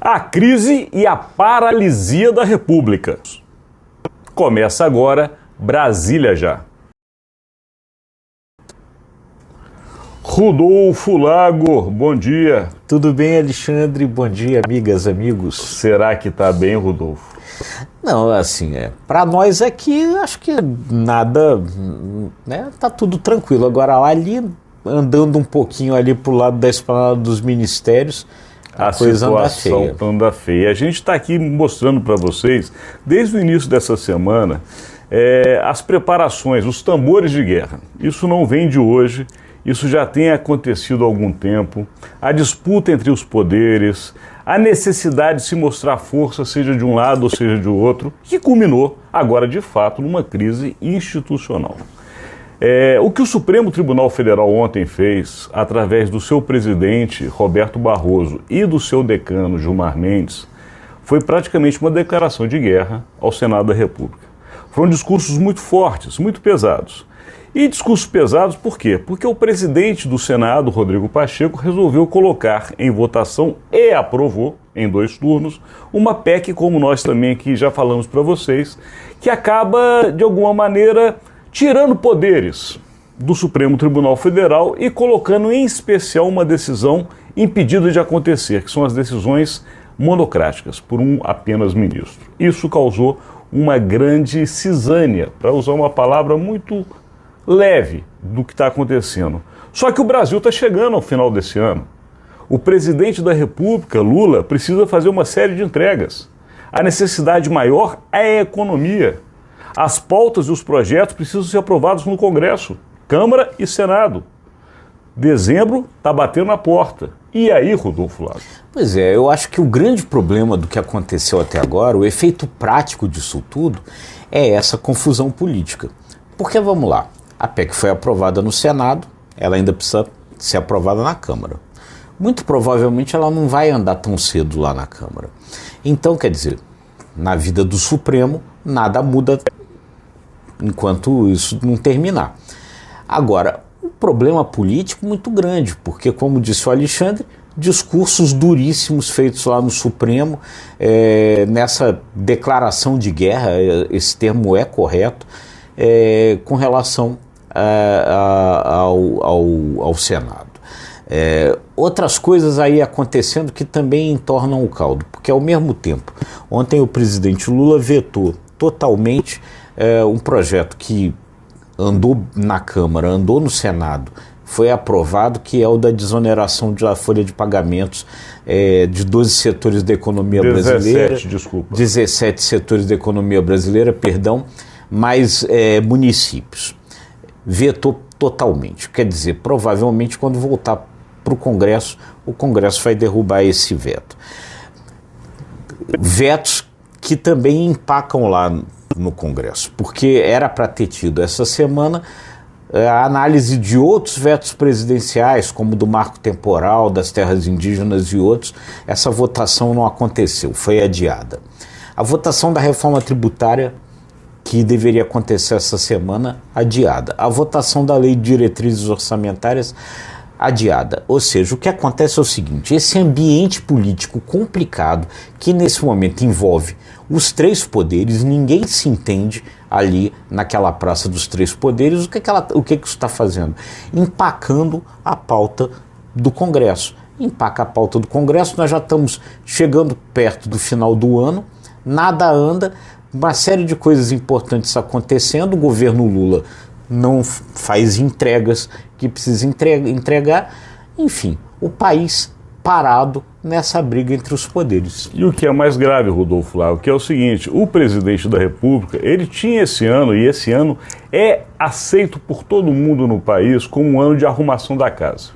A crise e a paralisia da República. Começa agora Brasília Já. Rodolfo Lago, bom dia. Tudo bem, Alexandre? Bom dia, amigas, amigos. Será que tá bem, Rodolfo? Não, assim, para nós aqui, acho que nada, né, tá tudo tranquilo. Agora lá ali, andando um pouquinho ali pro lado da esplanada dos ministérios, a coisa anda feia. A gente está aqui mostrando para vocês, desde o início dessa semana, as preparações, os tambores de guerra. Isso não vem de hoje. Isso já tem acontecido há algum tempo, a disputa entre os poderes, a necessidade de se mostrar força, seja de um lado ou seja de outro, que culminou agora de fato numa crise institucional. O que o Supremo Tribunal Federal ontem fez, através do seu presidente Roberto Barroso e do seu decano Gilmar Mendes, foi praticamente uma declaração de guerra ao Senado da República. Foram discursos muito fortes, muito pesados. E discursos pesados por quê? Porque o presidente do Senado, Rodrigo Pacheco, resolveu colocar em votação e aprovou, em 2 turnos, uma PEC, como nós também aqui já falamos para vocês, que acaba, de alguma maneira, tirando poderes do Supremo Tribunal Federal e colocando em especial uma decisão impedida de acontecer, que são as decisões monocráticas, por um apenas ministro. Isso causou uma grande cisânia, para usar uma palavra muito leve do que está acontecendo. Só que o Brasil está chegando ao final desse ano. O presidente da República, Lula, precisa fazer uma série de entregas. A necessidade maior é a economia. As pautas e os projetos precisam ser aprovados no Congresso, Câmara e Senado. Dezembro está batendo na porta. E aí, Rodolfo Lago? Pois é, eu acho que o grande problema do que aconteceu até agora, o efeito prático disso tudo, é essa confusão política. Porque, vamos lá, a PEC foi aprovada no Senado, ela ainda precisa ser aprovada na Câmara. Muito provavelmente ela não vai andar tão cedo lá na Câmara. Então, quer dizer, na vida do Supremo, nada muda enquanto isso não terminar. Agora, um problema político muito grande, porque, como disse o Alexandre, discursos duríssimos feitos lá no Supremo, nessa declaração de guerra, esse termo é correto, com relação ao Senado. Outras coisas aí acontecendo que também entornam o caldo, porque ao mesmo tempo, ontem o presidente Lula vetou totalmente um projeto que andou na Câmara, andou no Senado, foi aprovado, que é o da desoneração da folha de pagamentos de 12 setores da economia brasileira. 17 setores da economia brasileira, perdão, mais municípios. Vetou totalmente. Quer dizer, provavelmente quando voltar para o Congresso vai derrubar esse veto. Vetos que também empacam lá no Congresso, porque era para ter tido essa semana a análise de outros vetos presidenciais, como do marco temporal, das terras indígenas e outros. Essa votação não aconteceu, foi adiada. A votação da reforma tributária, que deveria acontecer essa semana, adiada. A votação da lei de diretrizes orçamentárias, adiada. Ou seja, o que acontece é o seguinte: esse ambiente político complicado, que nesse momento envolve os 3 poderes, ninguém se entende ali naquela praça dos 3 poderes, o que isso está fazendo? Empacando a pauta do Congresso. Empaca a pauta do Congresso, nós já estamos chegando perto do final do ano, nada anda, uma série de coisas importantes acontecendo, o governo Lula não faz entregas que precisa entregar, enfim, o país parado nessa briga entre os poderes. E o que é mais grave, Rodolfo Lago, que é o seguinte: o presidente da República, ele tinha esse ano, e esse ano é aceito por todo mundo no país como um ano de arrumação da casa.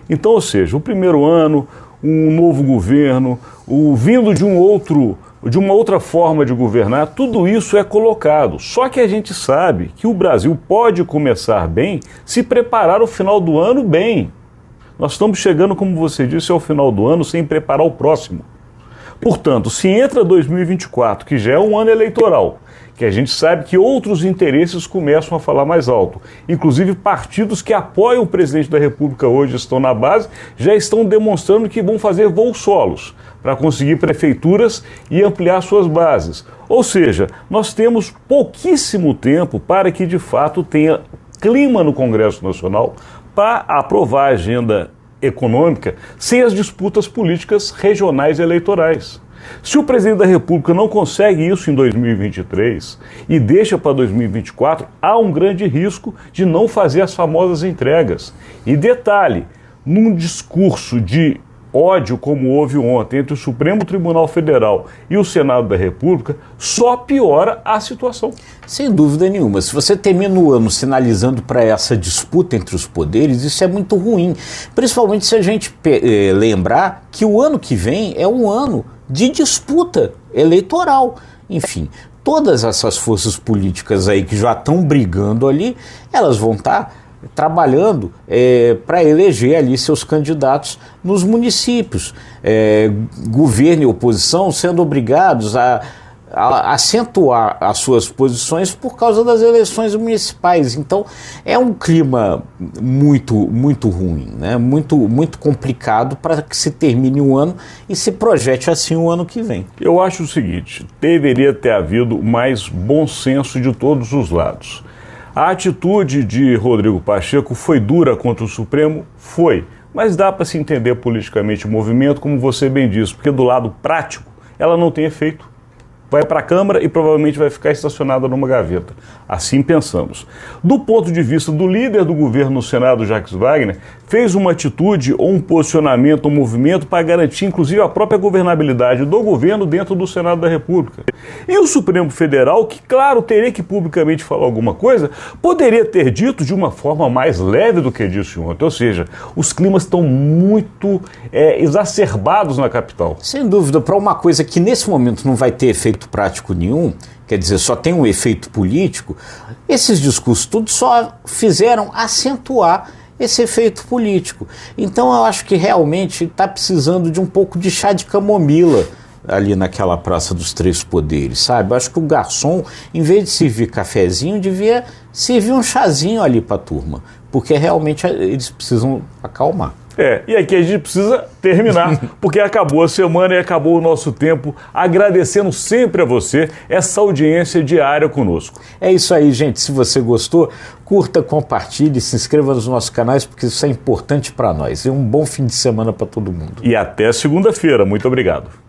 Então, ou seja, o primeiro ano, um novo governo, vindo de uma outra forma de governar, tudo isso é colocado. Só que a gente sabe que o Brasil pode começar bem se preparar o final do ano bem. Nós estamos chegando, como você disse, ao final do ano sem preparar o próximo. Portanto, se entra 2024, que já é um ano eleitoral, que a gente sabe que outros interesses começam a falar mais alto. Inclusive, partidos que apoiam o presidente da República hoje estão na base, já estão demonstrando que vão fazer voos solos para conseguir prefeituras e ampliar suas bases. Ou seja, nós temos pouquíssimo tempo para que, de fato, tenha clima no Congresso Nacional para aprovar a agenda econômica sem as disputas políticas regionais e eleitorais. Se o presidente da República não consegue isso em 2023 e deixa para 2024, há um grande risco de não fazer as famosas entregas. E detalhe, num discurso de ódio como houve ontem entre o Supremo Tribunal Federal e o Senado da República, só piora a situação. Sem dúvida nenhuma. Se você termina o ano sinalizando para essa disputa entre os poderes, isso é muito ruim. Principalmente se a gente lembrar que o ano que vem é um ano de disputa eleitoral. Enfim, todas essas forças políticas aí que já estão brigando ali, elas vão estar trabalhando para eleger ali seus candidatos nos municípios. Governo e oposição sendo obrigados a acentuar as suas posições por causa das eleições municipais. Então é um clima muito ruim, né? muito complicado para que se termine o ano e se projete assim o ano que vem. Eu acho o seguinte, deveria ter havido mais bom senso de todos os lados. A atitude de Rodrigo Pacheco foi dura contra o Supremo? Foi. Mas dá para se entender politicamente o movimento, como você bem disse, porque do lado prático ela não tem efeito. Vai para a Câmara e provavelmente vai ficar estacionada numa gaveta. Assim pensamos. Do ponto de vista do líder do governo no Senado, Jacques Wagner, fez uma atitude ou um posicionamento, um movimento para garantir inclusive a própria governabilidade do governo dentro do Senado da República. E o Supremo Federal, que claro, teria que publicamente falar alguma coisa, poderia ter dito de uma forma mais leve do que disse ontem. Ou seja, os climas estão muito exacerbados na capital. Sem dúvida, para uma coisa que nesse momento não vai ter efeito prático nenhum, quer dizer, só tem um efeito político, esses discursos todos só fizeram acentuar esse efeito político. Então eu acho que realmente está precisando de um pouco de chá de camomila ali naquela Praça dos Três Poderes, sabe? Eu acho que o garçom, em vez de servir cafezinho, devia servir um chazinho ali para a turma, porque realmente eles precisam acalmar. E aqui a gente precisa terminar, porque acabou a semana e acabou o nosso tempo, agradecendo sempre a você essa audiência diária conosco. É isso aí, gente. Se você gostou, curta, compartilhe, se inscreva nos nossos canais, porque isso é importante para nós. E um bom fim de semana para todo mundo. E até segunda-feira. Muito obrigado.